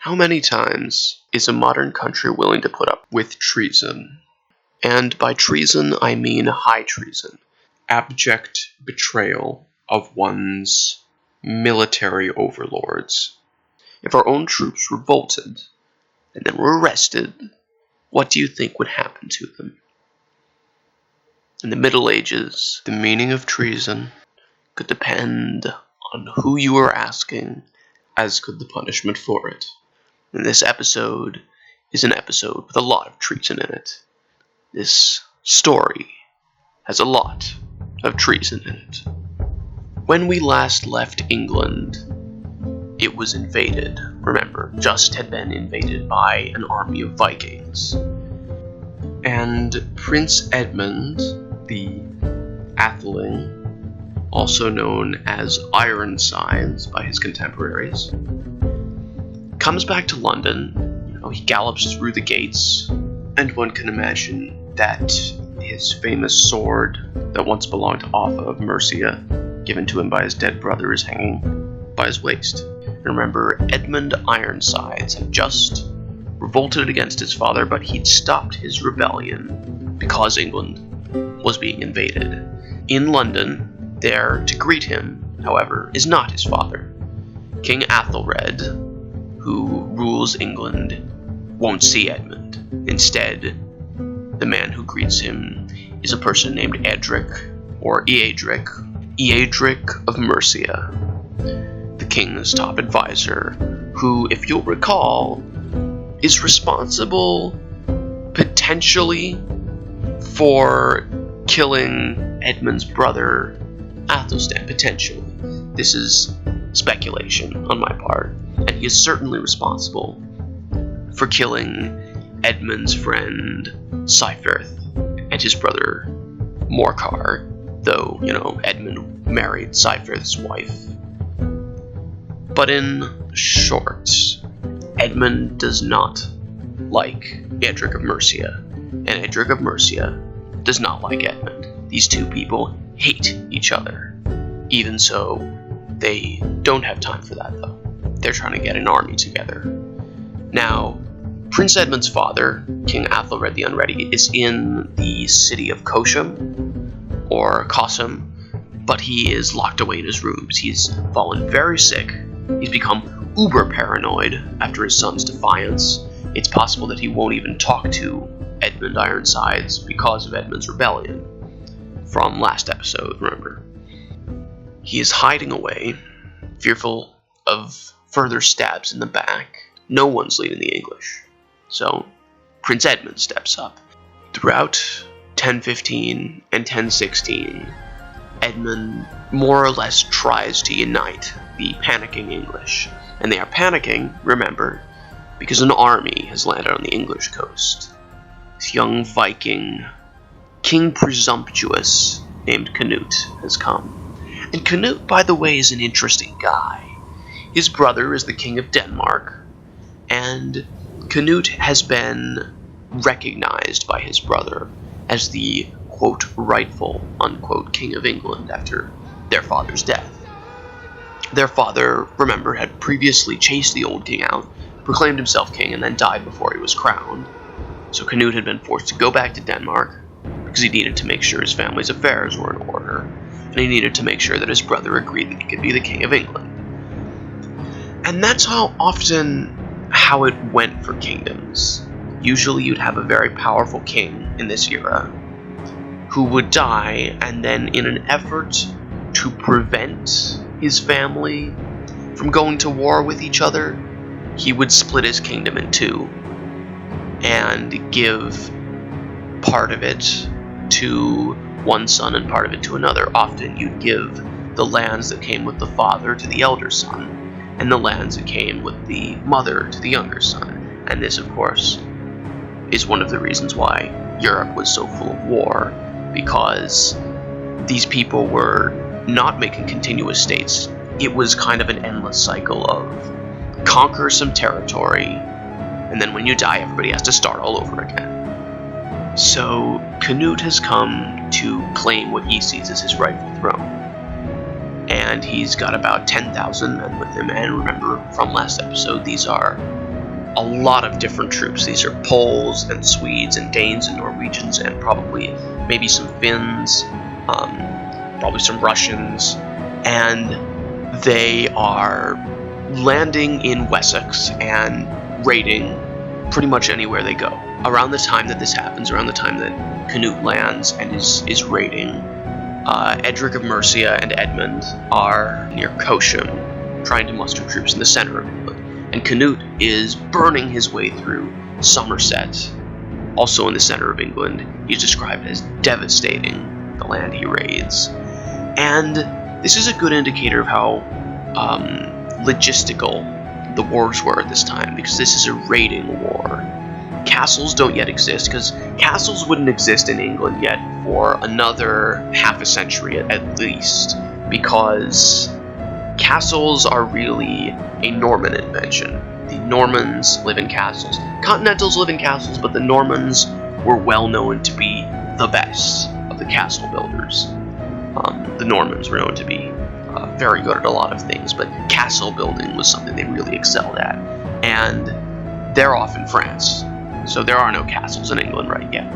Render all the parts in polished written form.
How many times is a modern country willing to put up with treason? And by treason, I mean high treason. Abject betrayal of one's military overlords. If our own troops revolted and then were arrested, what do you think would happen to them? In the Middle Ages, the meaning of treason could depend on who you were asking, as could the punishment for it. And this episode is an episode with a lot of treason in it. This story has a lot of treason in it. When we last left England, it was invaded. Remember, just had been invaded by an army of Vikings. And Prince Edmund, the Atheling, also known as Ironsides by his contemporaries, comes back to London. He gallops through the gates, and one can imagine that his famous sword that once belonged to Eadric of Mercia, given to him by his dead brother, is hanging by his waist. And remember, Edmund Ironsides had just revolted against his father, but he'd stopped his rebellion because England was being invaded. In London, there to greet him, however, is not his father. King Athelred, who rules England, won't see Edmund. Instead, the man who greets him is a person named Eadric of Mercia, the king's top advisor, who, if you'll recall, is responsible, potentially, for killing Edmund's brother, Athelstan, potentially. This is speculation on my part, and he is certainly responsible for killing Edmund's friend Cyferth and his brother Morcar, though, Edmund married Cyferth's wife. But in short, Edmund does not like Eadric of Mercia, and Eadric of Mercia does not like Edmund. These two people hate each other. Even so, they don't have time for that, though. They're trying to get an army together. Now, Prince Edmund's father, King Athelred the Unready, is in the city of Cosham, or Cossum, but he is locked away in his rooms. He's fallen very sick. He's become uber paranoid after his son's defiance. It's possible that he won't even talk to Edmund Ironsides because of Edmund's rebellion from last episode, remember. He is hiding away, fearful of further stabs in the back. No one's leading the English. So, Prince Edmund steps up. Throughout 1015 and 1016, Edmund more or less tries to unite the panicking English. And they are panicking, remember, because an army has landed on the English coast. This young Viking, King Presumptuous, named Canute, has come. And Canute, by the way, is an interesting guy. His brother is the King of Denmark, and Canute has been recognized by his brother as the, quote, rightful, unquote, King of England after their father's death. Their father, remember, had previously chased the old king out, proclaimed himself king, and then died before he was crowned. So Canute had been forced to go back to Denmark because he needed to make sure his family's affairs were in order, and he needed to make sure that his brother agreed that he could be the King of England. And that's how it went for kingdoms. Usually you'd have a very powerful king in this era who would die, and then in an effort to prevent his family from going to war with each other, he would split his kingdom in two and give part of it to one son and part of it to another. Often you'd give the lands that came with the father to the elder son, and the lands that came with the mother to the younger son. And this, of course, is one of the reasons why Europe was so full of war, because these people were not making continuous states. It was kind of an endless cycle of conquer some territory, and then when you die, everybody has to start all over again. So Canute has come to claim what he sees as his rightful throne. And he's got about 10,000 men with him, and remember from last episode, these are a lot of different troops. These are Poles and Swedes and Danes and Norwegians and probably maybe some Finns, probably some Russians, and they are landing in Wessex and raiding pretty much anywhere they go. Around the time that this happens, around the time that Canute lands and is raiding, Eadric of Mercia and Edmund are near Cosham, trying to muster troops in the center of England. And Canute is burning his way through Somerset, also in the center of England. He's described as devastating the land he raids. And this is a good indicator of how logistical the wars were at this time, because this is a raiding war. Castles don't yet exist, because castles wouldn't exist in England yet for another half a century at least, because castles are really a Norman invention. The Normans live in castles. Continentals live in castles, but the Normans were well known to be the best of the castle builders. The Normans were known to be very good at a lot of things, but castle building was something they really excelled at. And they're off in France, so there are no castles in England right yet.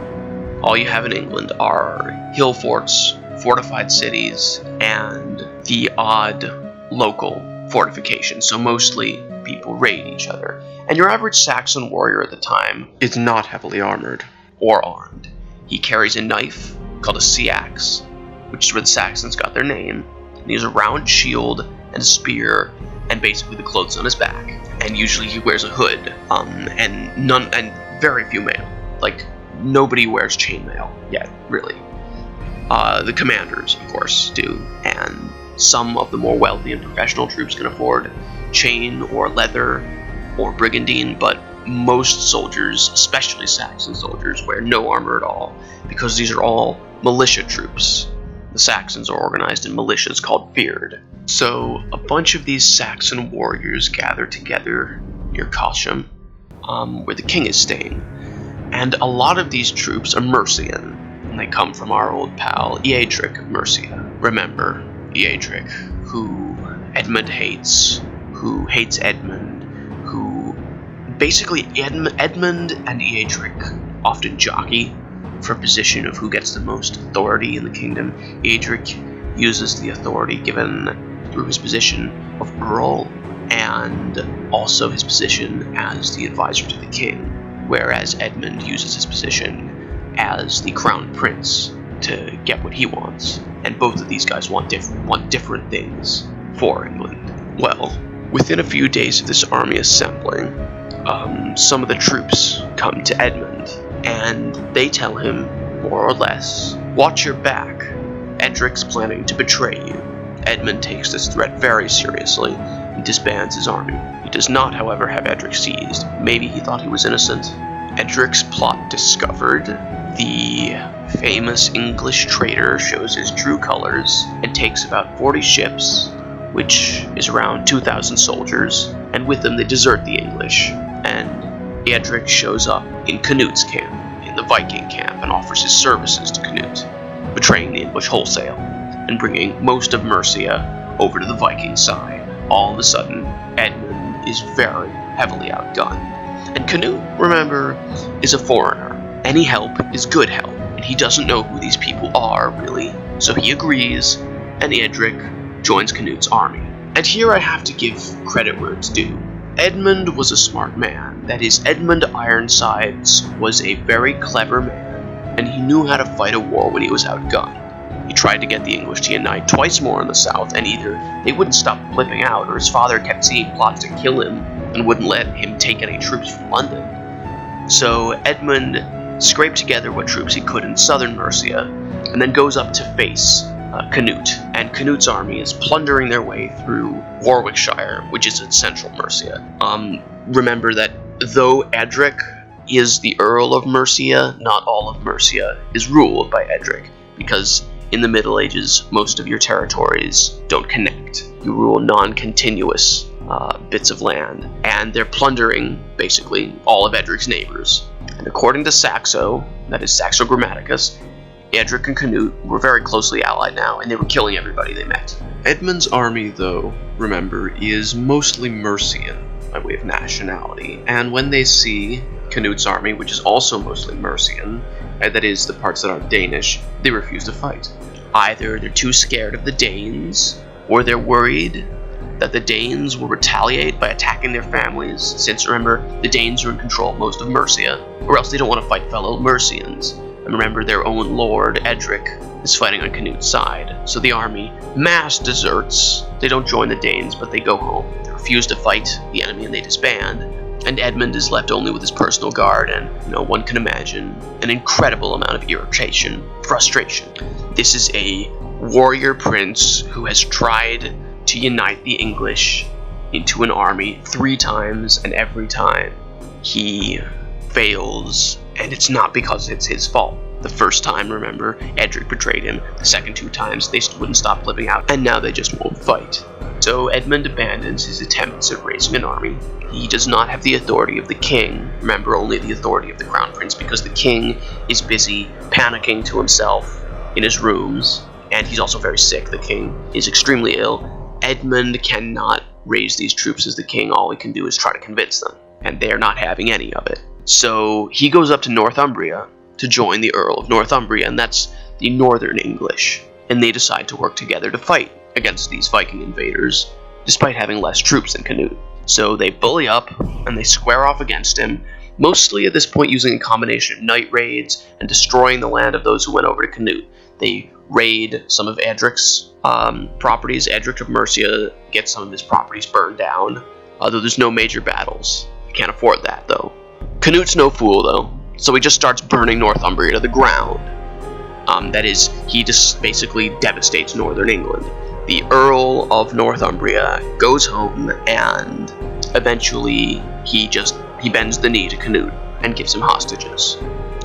All you have in England are hill forts, fortified cities, and the odd local fortifications, so mostly people raid each other. And your average Saxon warrior at the time is not heavily armored or armed. He carries a knife called a sea-axe, which is where the Saxons got their name, and he has a round shield and a spear and basically the clothes on his back. And usually he wears a hood, and very few mail. Like, nobody wears chainmail yet, really. The commanders, of course, do, and some of the more wealthy and professional troops can afford chain or leather or brigandine, but most soldiers, especially Saxon soldiers, wear no armor at all, because these are all militia troops. The Saxons are organized in militias called fyrd. So a bunch of these Saxon warriors gather together near Cosham, where the king is staying, and a lot of these troops are Mercian, and they come from our old pal Eadric of Mercia. Remember, Eadric, who Edmund hates, who hates Edmund, who basically Edmund and Eadric often jockey for position of who gets the most authority in the kingdom. Eadric uses the authority given through his position of Earl and also his position as the advisor to the king, whereas Edmund uses his position as the crown prince to get what he wants. And both of these guys want different things for England. Well, within a few days of this army assembling, some of the troops come to Edmund, and they tell him, more or less, watch your back. Edric's planning to betray you. Edmund takes this threat very seriously and disbands his army. He does not, however, have Edric seized. Maybe he thought he was innocent. Edric's plot discovered. The famous English traitor shows his true colors and takes about 40 ships, which is around 2,000 soldiers, and with them they desert the English. And Eadric shows up in Canute's camp, in the Viking camp, and offers his services to Canute, betraying the English wholesale, and bringing most of Mercia over to the Viking side. All of a sudden, Edmund is very heavily outgunned. And Canute, remember, is a foreigner. Any help is good help, and he doesn't know who these people are, really. So he agrees, and Eadric joins Canute's army. And here I have to give credit where it's due. Edmund was a smart man. That is, Edmund Ironsides was a very clever man, and he knew how to fight a war when he was outgunned. He tried to get the English to unite twice more in the south, and either they wouldn't stop flipping out, or his father kept seeing plots to kill him and wouldn't let him take any troops from London. So Edmund scraped together what troops he could in southern Mercia, and then goes up to face Canute. And Canute's army is plundering their way through Warwickshire, which is in central Mercia. Remember that though Eadric is the Earl of Mercia, not all of Mercia is ruled by Eadric, because in the Middle Ages, most of your territories don't connect. You rule non-continuous bits of land, and they're plundering, basically, all of Edric's neighbors. And according to Saxo, that is Saxo Grammaticus, Eadric and Canute were very closely allied now, and they were killing everybody they met. Edmund's army, though, remember, is mostly Mercian. by way of nationality. And when they see Canute's army, which is also mostly Mercian, that is, the parts that aren't Danish, they refuse to fight. Either they're too scared of the Danes, or they're worried that the Danes will retaliate by attacking their families, since remember, the Danes are in control of most of Mercia, or else they don't want to fight fellow Mercians. And remember, their own lord, Eadric, is fighting on Canute's side. So the army mass deserts. They don't join the Danes, but they go home. They refuse to fight the enemy and they disband. And Edmund is left only with his personal guard, and, one can imagine an incredible amount of irritation, frustration. This is a warrior prince who has tried to unite the English into an army 3 times, and every time he fails, and it's not because it's his fault. The first time, remember, Eadric betrayed him. The second 2 times, they wouldn't stop living out, and now they just won't fight. So Edmund abandons his attempts at raising an army. He does not have the authority of the king. Remember, only the authority of the crown prince, because the king is busy panicking to himself in his rooms, and he's also very sick. The king is extremely ill. Edmund cannot raise these troops as the king. All he can do is try to convince them, and they're not having any of it. So he goes up to Northumbria to join the Earl of Northumbria, and that's the northern English, and they decide to work together to fight against these Viking invaders, despite having less troops than Canute. So they bully up, and they square off against him, mostly at this point using a combination of night raids and destroying the land of those who went over to Canute. They raid some of Eadric's properties. Eadric of Mercia gets some of his properties burned down, although there's no major battles. You can't afford that, though. Canute's no fool, though, so he just starts burning Northumbria to the ground. That is, he just basically devastates northern England. The Earl of Northumbria goes home, and eventually he bends the knee to Canute and gives him hostages.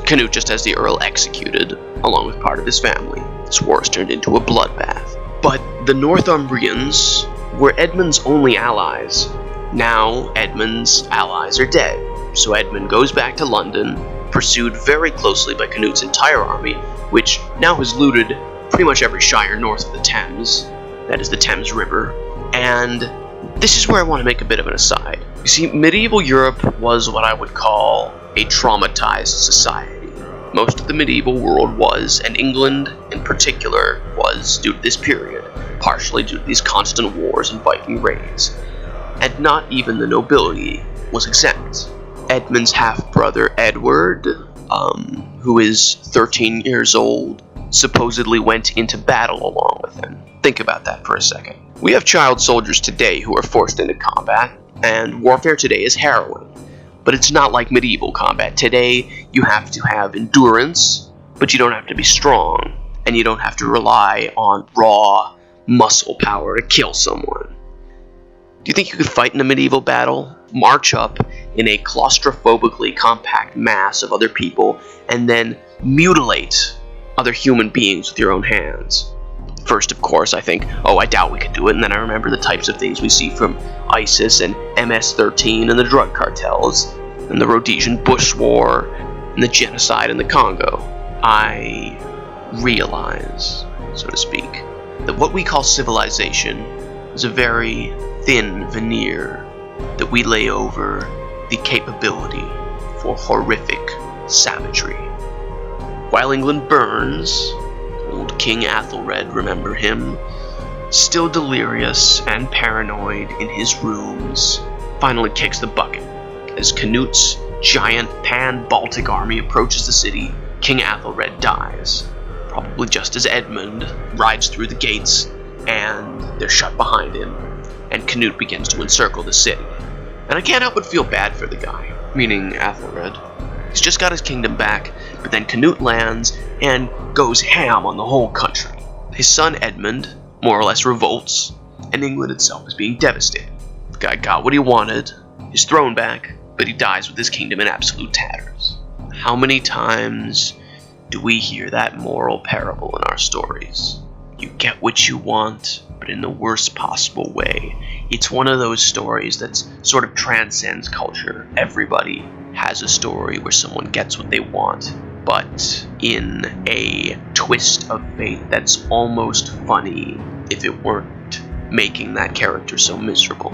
Canute just has the Earl executed, along with part of his family. This war has turned into a bloodbath. But the Northumbrians were Edmund's only allies. Now Edmund's allies are dead, so Edmund goes back to London, pursued very closely by Canute's entire army, which now has looted pretty much every shire north of the Thames, that is the Thames River, and this is where I want to make a bit of an aside. You see, medieval Europe was what I would call a traumatized society. Most of the medieval world was, and England in particular was, due to this period, partially due to these constant wars and Viking raids. And not even the nobility was exempt. Edmund's half-brother Edward, who is 13 years old, supposedly went into battle along with him. Think about that for a second. We have child soldiers today who are forced into combat, and warfare today is harrowing. But it's not like medieval combat. Today, you have to have endurance, but you don't have to be strong, and you don't have to rely on raw muscle power to kill someone. Do you think you could fight in a medieval battle? March up in a claustrophobically compact mass of other people, and then mutilate other human beings with your own hands. First, of course, I think, I doubt we could do it, and then I remember the types of things we see from ISIS and MS-13 and the drug cartels, and the Rhodesian Bush War, and the genocide in the Congo. I realize, so to speak, that what we call civilization is a very thin veneer that we lay over the capability for horrific savagery. While England burns, old King Athelred, remember him, still delirious and paranoid in his rooms, finally kicks the bucket. As Canute's giant pan-Baltic army approaches the city, King Athelred dies, probably just as Edmund rides through the gates and they're shut behind him, and Canute begins to encircle the city. And I can't help but feel bad for the guy, meaning Athelred. He's just got his kingdom back, but then Canute lands and goes ham on the whole country. His son Edmund more or less revolts, and England itself is being devastated. The guy got what he wanted, his throne back, but he dies with his kingdom in absolute tatters. How many times do we hear that moral parable in our stories? You get what you want, but in the worst possible way. It's one of those stories that sort of transcends culture. Everybody has a story where someone gets what they want, but in a twist of fate that's almost funny if it weren't making that character so miserable.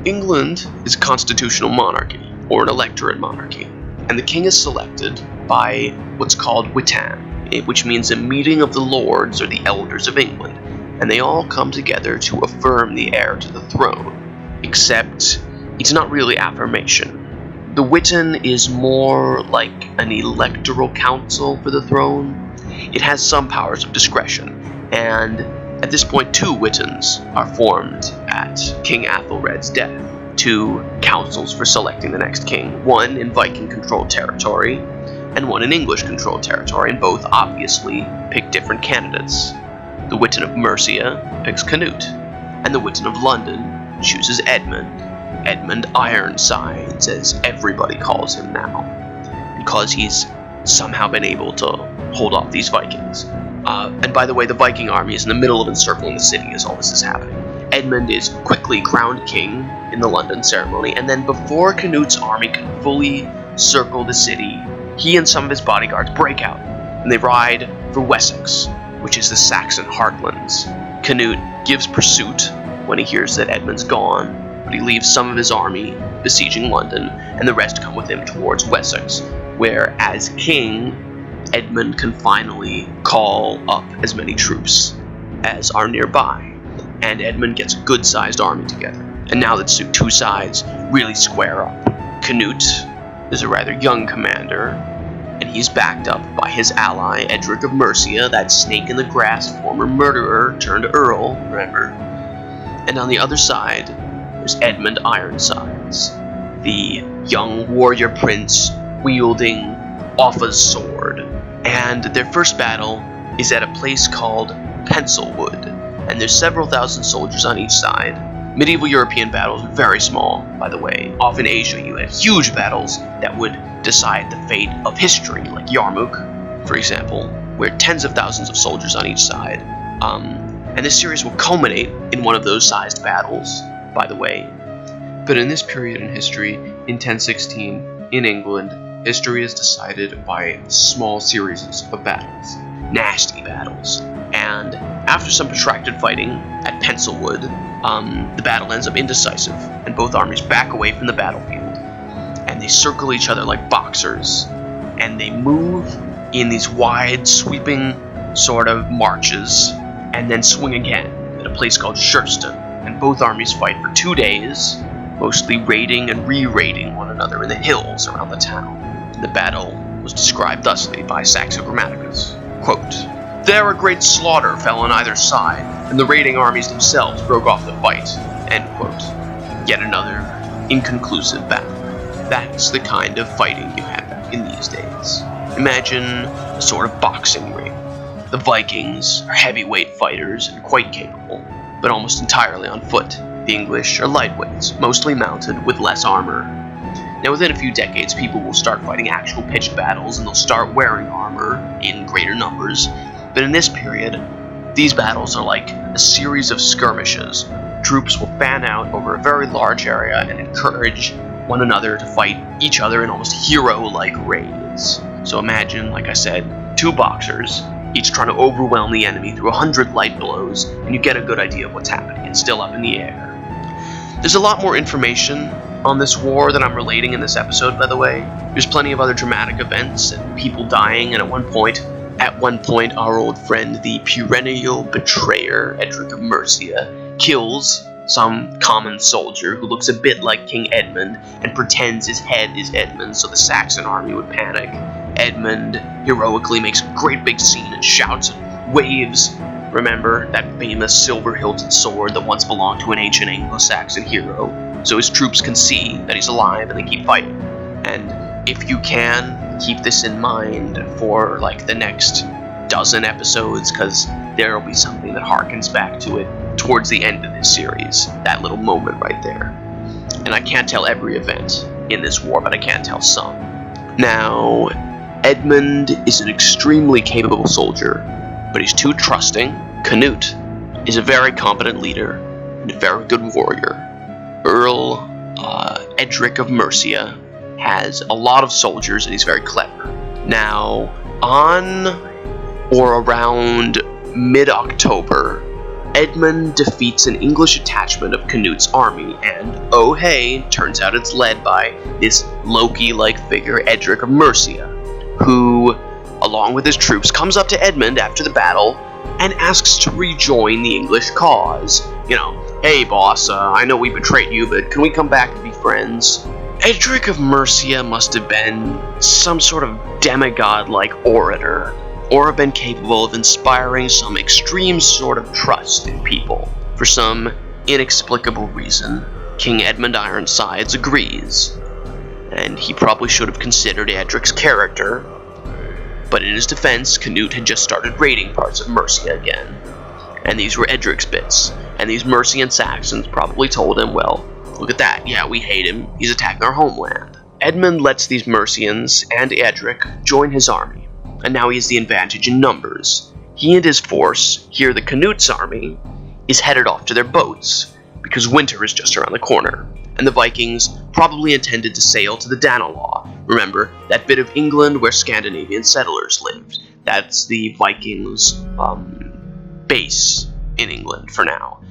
England is a constitutional monarchy, or an electorate monarchy, and the king is selected by what's called Witan, which means a meeting of the lords or the elders of England, and they all come together to affirm the heir to the throne, except it's not really affirmation. The Witan is more like an electoral council for the throne. It has some powers of discretion, and at this point 2 Witans are formed at King Athelred's death. 2 councils for selecting the next king, one in Viking-controlled territory, and one in English-controlled territory, and both obviously pick different candidates. The Witan of Mercia picks Canute, and the Witan of London chooses Edmund Ironsides, as everybody calls him now, because he's somehow been able to hold off these Vikings. And by the way, the Viking army is in the middle of encircling the city as all this is happening. Edmund is quickly crowned king in the London ceremony, and then before Canute's army can fully circle the city, he and some of his bodyguards break out, and they ride for Wessex, which is the Saxon heartlands. Canute gives pursuit when he hears that Edmund's gone, but he leaves some of his army besieging London, and the rest come with him towards Wessex, where, as king, Edmund can finally call up as many troops as are nearby, and Edmund gets a good-sized army together. And now that 2 sides really square up. Canute is a rather young commander, and he's backed up by his ally Eadric of Mercia, that snake-in-the-grass former murderer turned earl, remember? And on the other side, there's Edmund Ironsides, the young warrior prince wielding Offa's sword. And their first battle is at a place called Pencilwood, and there's several thousand soldiers on each side. Medieval European battles were very small, by the way. Off in Asia, you had huge battles that would decide the fate of history, like Yarmouk, for example, where tens of thousands of soldiers on each side. And this series will culminate in one of those sized battles, by the way. But in this period in history, in 1016, in England, history is decided by small series of battles, nasty battles. And after some protracted fighting at Pencilwood, the battle ends up indecisive, and both armies back away from the battlefield, and they circle each other like boxers, and they move in these wide, sweeping sort of marches, and then swing again at a place called Schurston, and both armies fight for 2 days, mostly raiding and re-raiding one another in the hills around the town. The battle was described thusly by Saxo Grammaticus, quote, "There a great slaughter fell on either side, and the raiding armies themselves broke off the fight," end quote. Yet another inconclusive battle. That's the kind of fighting you have back in these days. Imagine a sort of boxing ring. The Vikings are heavyweight fighters and quite capable, but almost entirely on foot. The English are lightweights, mostly mounted with less armor. Now, within a few decades, people will start fighting actual pitched battles, and they'll start wearing armor in greater numbers. But in this period, these battles are like a series of skirmishes. Troops will fan out over a very large area and encourage one another to fight each other in almost hero-like raids. So imagine, like I said, 2 boxers, each trying to overwhelm the enemy through 100 light blows, and you get a good idea of what's happening. It's still up in the air. There's a lot more information on this war that I'm relating in this episode, by the way. There's plenty of other dramatic events and people dying, and at one point, our old friend, the perennial betrayer, Eadric of Mercia, kills some common soldier who looks a bit like King Edmund and pretends his head is Edmund so the Saxon army would panic. Edmund heroically makes a great big scene and shouts and waves. Remember that famous silver-hilted sword that once belonged to an ancient Anglo-Saxon hero, so his troops can see that he's alive and they keep fighting. And if you can, keep this in mind for like the next dozen episodes, because there'll be something that harkens back to it towards the end of this series, that little moment right there. And I can't tell every event in this war, but I can tell some. Now, Edmund is an extremely capable soldier, but he's too trusting. Canute is a very competent leader and a very good warrior. Earl Eadric of Mercia has a lot of soldiers and he's very clever. Now, on or around mid-October Edmund defeats an English attachment of Canute's army, and oh hey, turns out it's led by this Loki-like figure, Eadric of Mercia, who, along with his troops, comes up to Edmund after the battle and asks to rejoin the English cause. You know, hey boss, I know we betrayed you, but can we come back and be friends? Eadric of Mercia must have been some sort of demigod-like orator, or have been capable of inspiring some extreme sort of trust in people. For some inexplicable reason, King Edmund Ironsides agrees, and he probably should have considered Eadric's character, but in his defense, Canute had just started raiding parts of Mercia again, and these were Eadric's bits, and these Mercian Saxons probably told him, well, look at that, yeah, we hate him, he's attacking our homeland. Edmund lets these Mercians and Eadric join his army, and now he has the advantage in numbers. He and his force, here the Canute's army, is headed off to their boats, because winter is just around the corner, and the Vikings probably intended to sail to the Danelaw. Remember, that bit of England where Scandinavian settlers lived. That's the Vikings' base in England for now.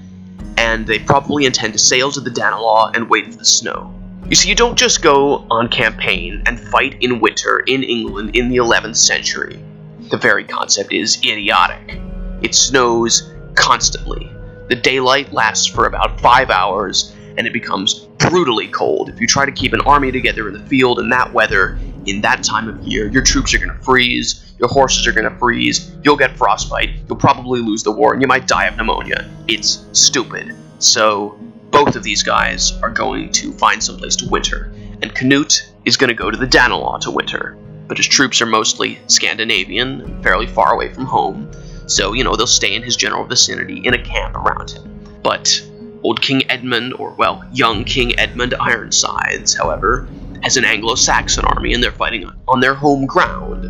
And they probably intend to sail to the Danelaw and wait for the snow. You see, you don't just go on campaign and fight in winter in England in the 11th century. The very concept is idiotic. It snows constantly. The daylight lasts for about 5 hours, and it becomes brutally cold. If you try to keep an army together in the field in that weather, in that time of year, your troops are going to freeze, your horses are going to freeze, you'll get frostbite, you'll probably lose the war, and you might die of pneumonia. It's stupid. So both of these guys are going to find someplace to winter, and Canute is going to go to the Danelaw to winter. But his troops are mostly Scandinavian, and fairly far away from home, so, you know, they'll stay in his general vicinity in a camp around him. But old King Edmund, or, well, young King Edmund Ironsides, however, has an Anglo-Saxon army, and they're fighting on their home ground.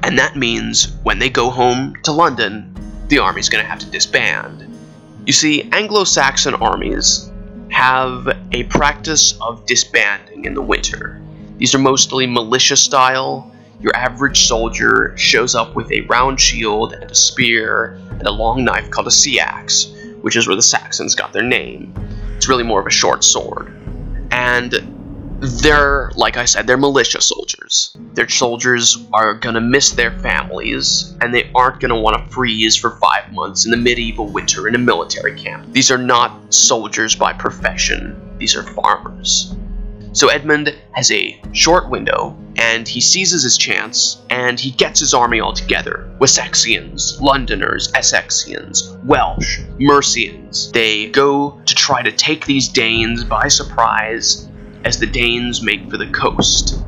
And that means when they go home to London, the army's going to have to disband. You see, Anglo-Saxon armies have a practice of disbanding in the winter. These are mostly militia style. Your average soldier shows up with a round shield and a spear and a long knife called a sea axe, which is where the Saxons got their name. It's really more of a short sword. And they're, like I said, they're militia soldiers. Their soldiers are going to miss their families, and they aren't going to want to freeze for 5 months in the medieval winter in a military camp. These are not soldiers by profession. These are farmers. So Edmund has a short window, and he seizes his chance, and he gets his army all together. Wessexians, Londoners, Essexians, Welsh, Mercians. They go to try to take these Danes by surprise as the Danes make for the coast,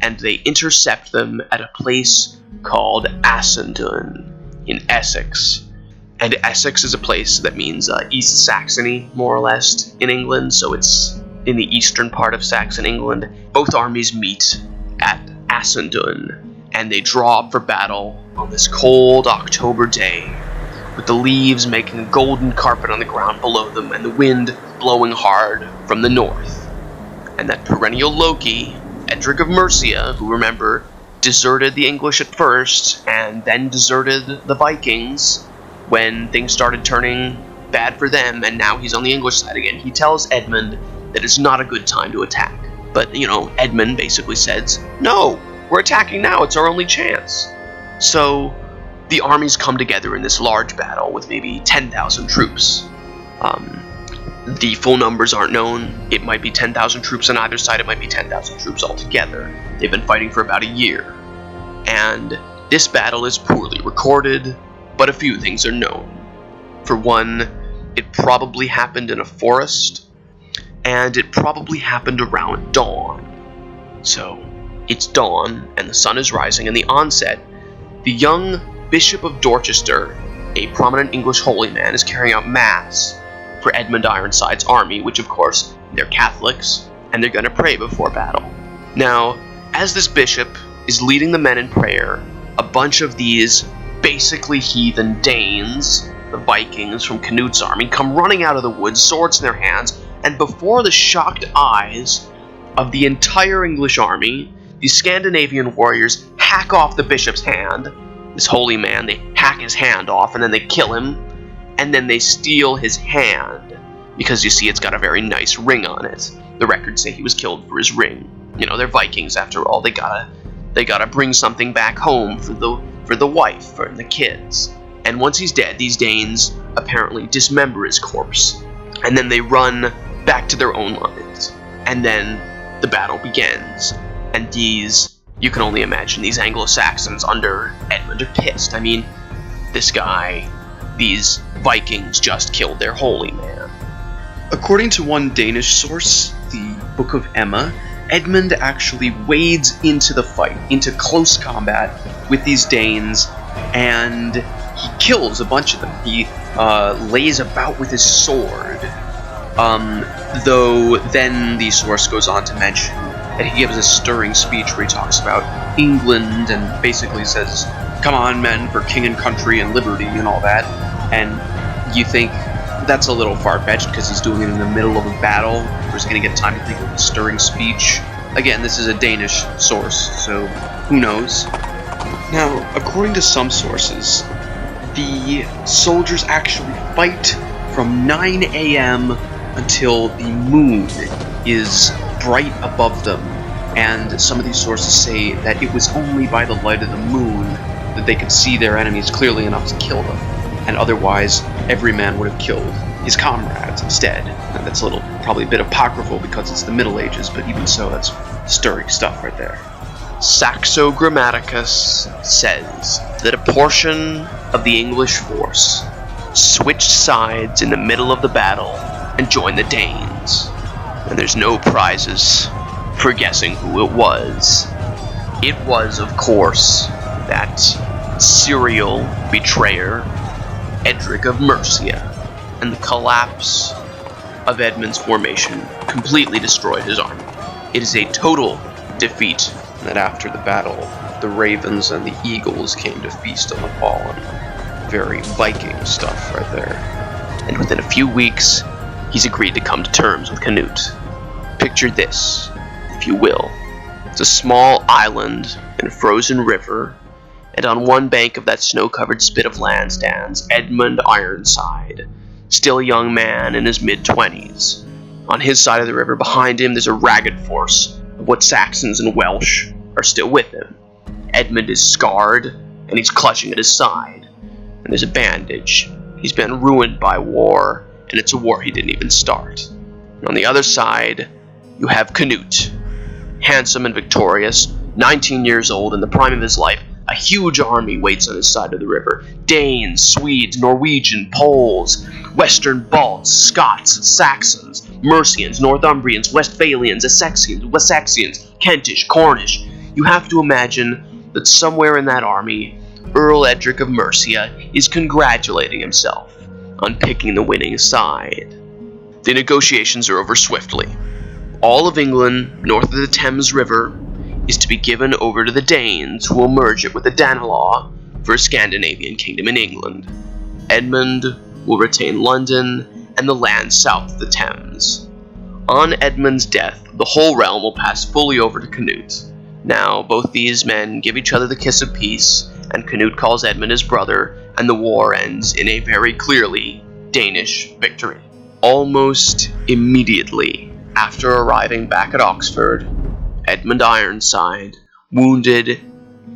and they intercept them at a place called Assandun in Essex. And Essex is a place that means East Saxony, more or less, in England, so it's in the eastern part of Saxon England. Both armies meet at Assandun, and they draw up for battle on this cold October day, with the leaves making a golden carpet on the ground below them, and the wind blowing hard from the north. And that perennial Loki, Eadric of Mercia, who, remember, deserted the English at first, and then deserted the Vikings when things started turning bad for them, and now he's on the English side again. He tells Edmund that it's not a good time to attack. But, you know, Edmund basically says, no, we're attacking now, it's our only chance. So the armies come together in this large battle with maybe 10,000 troops. The full numbers aren't known. It might be 10,000 troops on either side, it might be 10,000 troops altogether. They've been fighting for about a year. And this battle is poorly recorded, but a few things are known. For one, it probably happened in a forest, and it probably happened around dawn. So, it's dawn, and the sun is rising, and the onset, the young Bishop of Dorchester, a prominent English holy man, is carrying out mass for Edmund Ironside's army, which of course, they're Catholics, and they're going to pray before battle. Now, as this bishop is leading the men in prayer, a bunch of these basically heathen Danes, the Vikings from Canute's army, come running out of the woods, swords in their hands, and before the shocked eyes of the entire English army, these Scandinavian warriors hack off the bishop's hand. This holy man, they hack his hand off, and then they kill him. and then they steal his hand, because you see it's got a very nice ring on it. The records say he was killed for his ring. You know, they're Vikings after all. They gotta bring something back home for the wife and the kids. And once he's dead, these Danes apparently dismember his corpse, and then they run back to their own lines. And then the battle begins, and you can only imagine these Anglo-Saxons under Edmund are pissed. I mean, these Vikings just killed their holy man. According to one Danish source, the Book of Emma, Edmund actually wades into the fight, into close combat with these Danes, and he kills a bunch of them. He lays about with his sword. Though then the source goes on to mention that he gives a stirring speech where he talks about England and basically says, "Come on, men, for king and country and liberty," and all that. And you think that's a little far-fetched because he's doing it in the middle of a battle. Where's he going to get time to think of a stirring speech? Again, this is a Danish source, so who knows? Now, according to some sources, the soldiers actually fight from 9 a.m. until the moon is bright above them. And some of these sources say that it was only by the light of the moon that they could see their enemies clearly enough to kill them. And otherwise, every man would have killed his comrades instead. And that's probably a bit apocryphal because it's the Middle Ages, but even so, that's stirring stuff right there. Saxo Grammaticus says that a portion of the English force switched sides in the middle of the battle and joined the Danes. And there's no prizes for guessing who it was. It was, of course, that serial betrayer, Eadric of Mercia, and the collapse of Edmund's formation completely destroyed his army. It is a total defeat that after the battle, the ravens and the eagles came to feast on the fallen. Very Viking stuff right there. And within a few weeks, he's agreed to come to terms with Canute. Picture this, if you will. It's a small island in a frozen river, and on one bank of that snow-covered spit of land stands Edmund Ironside, still a young man in his mid-20s. On his side of the river, behind him, there's a ragged force of what Saxons and Welsh are still with him. Edmund is scarred, and he's clutching at his side. And there's a bandage. He's been ruined by war, and it's a war he didn't even start. And on the other side, you have Canute, handsome and victorious, 19 years old, in the prime of his life. A huge army waits on his side of the river. Danes, Swedes, Norwegian, Poles, Western Balts, Scots, Saxons, Mercians, Northumbrians, Westphalians, Essexians, Wessexians, Kentish, Cornish. You have to imagine that somewhere in that army, Earl Eadric of Mercia is congratulating himself on picking the winning side. The negotiations are over swiftly. All of England, north of the Thames River, is to be given over to the Danes, who will merge it with the Danelaw for a Scandinavian kingdom in England. Edmund will retain London and the land south of the Thames. On Edmund's death, the whole realm will pass fully over to Canute. Now, both these men give each other the kiss of peace, and Canute calls Edmund his brother, and the war ends in a very clearly Danish victory. Almost immediately after arriving back at Oxford, Edmund Ironside, wounded,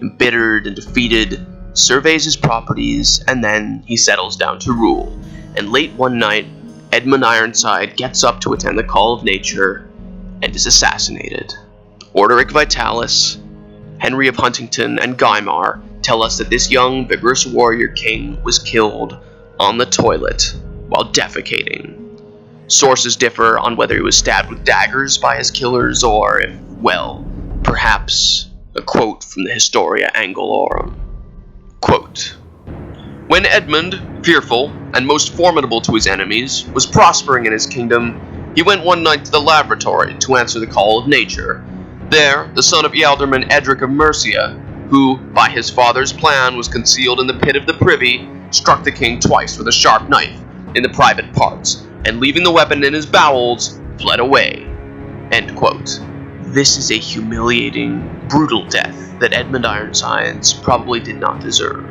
embittered, and defeated, surveys his properties, and then he settles down to rule. And late one night, Edmund Ironside gets up to attend the call of nature and is assassinated. Orderic Vitalis, Henry of Huntington, and Gaimar tell us that this young, vigorous warrior king was killed on the toilet while defecating. Sources differ on whether he was stabbed with daggers by his killers or if, well, perhaps a quote from the Historia Angelorum. Quote, "When Edmund, fearful and most formidable to his enemies, was prospering in his kingdom, he went one night to the laboratory to answer the call of nature. There, the son of Ealdorman Eadric of Mercia, who, by his father's plan, was concealed in the pit of the privy, struck the king twice with a sharp knife in the private parts, and leaving the weapon in his bowels, fled away." End quote. This is a humiliating, brutal death that Edmund Ironsides probably did not deserve.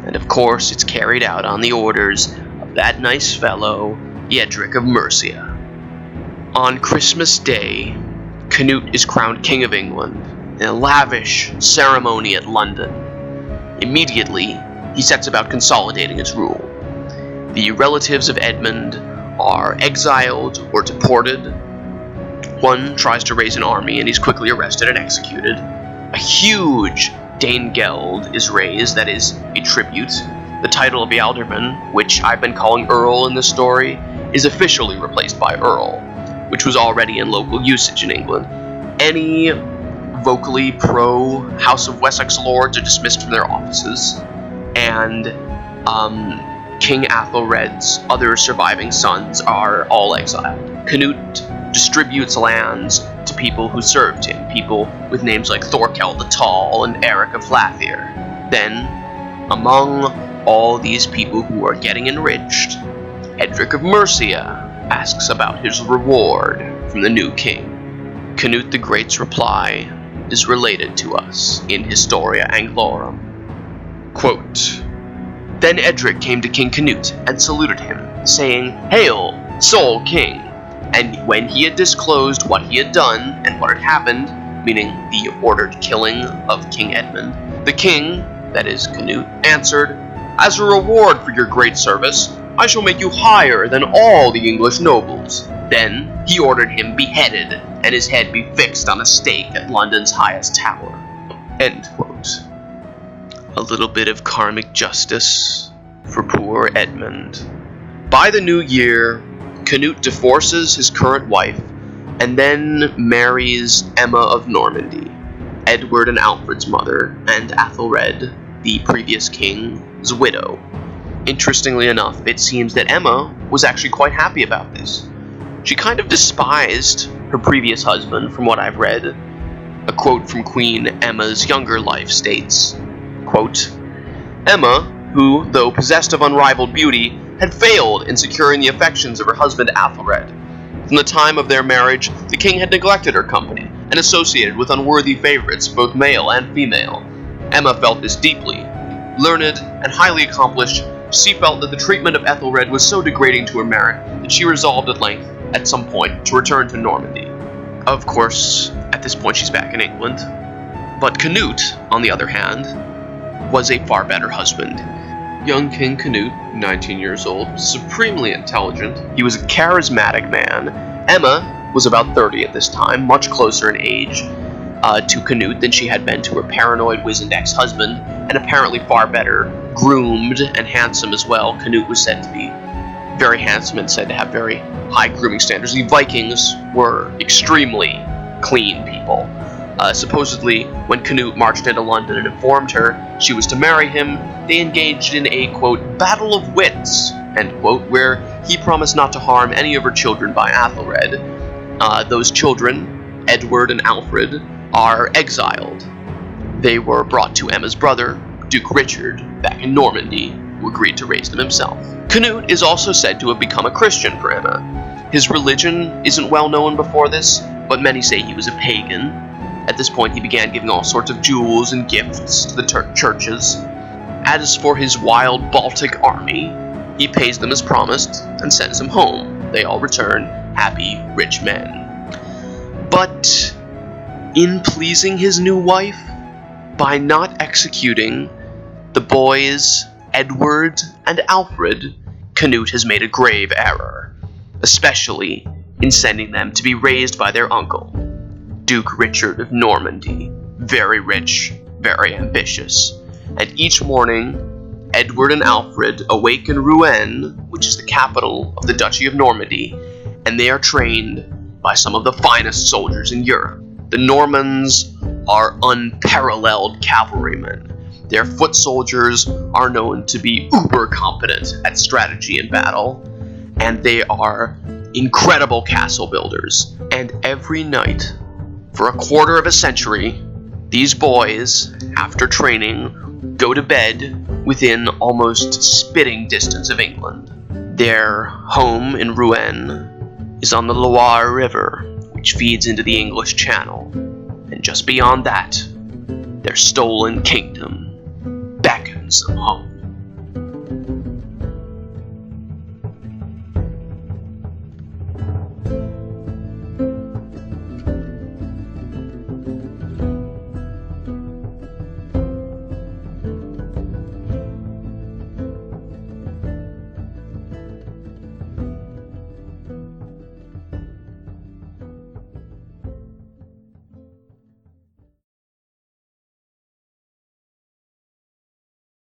And of course, it's carried out on the orders of that nice fellow, Eadric of Mercia. On Christmas Day, Canute is crowned King of England in a lavish ceremony at London. Immediately, he sets about consolidating his rule. The relatives of Edmund are exiled or deported. One tries to raise an army and he's quickly arrested and executed. A huge Danegeld is raised, that is, a tribute. The title of the alderman, which I've been calling Earl in this story, is officially replaced by Earl, which was already in local usage in England. Any vocally pro-House of Wessex lords are dismissed from their offices, and King Athelred's other surviving sons are all exiled. Canute distributes lands to people who served him, people with names like Thorkel the Tall and Eric of Flathier. Then, among all these people who are getting enriched, Eadric of Mercia asks about his reward from the new king. Canute the Great's reply is related to us in Historia Anglorum. Quote, "Then Eadric came to King Canute and saluted him, saying, 'Hail, sole king!' And when he had disclosed what he had done and what had happened," meaning the ordered killing of King Edmund, "the king," that is Canute, answered, 'As a reward for your great service, I shall make you higher than all the English nobles.' Then he ordered him beheaded, and his head be fixed on a stake at London's highest tower." End quote. A little bit of karmic justice for poor Edmund. By the new year, Canute divorces his current wife, and then marries Emma of Normandy, Edward and Alfred's mother, and Athelred, the previous king's widow. Interestingly enough, it seems that Emma was actually quite happy about this. She kind of despised her previous husband, from what I've read. A quote from Queen Emma's younger life states, quote, "Emma, who, though possessed of unrivaled beauty, had failed in securing the affections of her husband Athelred. From the time of their marriage, the king had neglected her company, and associated with unworthy favorites, both male and female. Emma felt this deeply. Learned and highly accomplished, she felt that the treatment of Athelred was so degrading to her merit that she resolved at length, at some point, to return to Normandy." Of course, at this point she's back in England. But Canute, on the other hand, was a far better husband. Young King Canute, 19 years old, supremely intelligent. He was a charismatic man. Emma was about 30 at this time, much closer in age to Canute than she had been to her paranoid, wizened ex-husband, and apparently far better groomed and handsome as well. Canute was said to be very handsome and said to have very high grooming standards. The Vikings were extremely clean people. Supposedly, when Canute marched into London and informed her she was to marry him, they engaged in a, quote, "battle of wits," end quote, where he promised not to harm any of her children by Athelred. Those children, Edward and Alfred, are exiled. They were brought to Emma's brother, Duke Richard, back in Normandy, who agreed to raise them himself. Canute is also said to have become a Christian for Emma. His religion isn't well known before this, but many say he was a pagan. At this point, he began giving all sorts of jewels and gifts to the churches. As for his wild Baltic army, he pays them as promised and sends them home. They all return happy, rich men. But in pleasing his new wife, by not executing the boys Edward and Alfred, Canute has made a grave error, especially in sending them to be raised by their uncle, Duke Richard of Normandy, very rich, very ambitious. And each morning, Edward and Alfred awake in Rouen, which is the capital of the Duchy of Normandy, and they are trained by some of the finest soldiers in Europe. The Normans are unparalleled cavalrymen. Their foot soldiers are known to be uber competent at strategy and battle, and they are incredible castle builders. And every night, for a quarter of a century, these boys, after training, go to bed within almost spitting distance of England. Their home in Rouen is on the Loire River, which feeds into the English Channel, and just beyond that, their stolen kingdom beckons them home.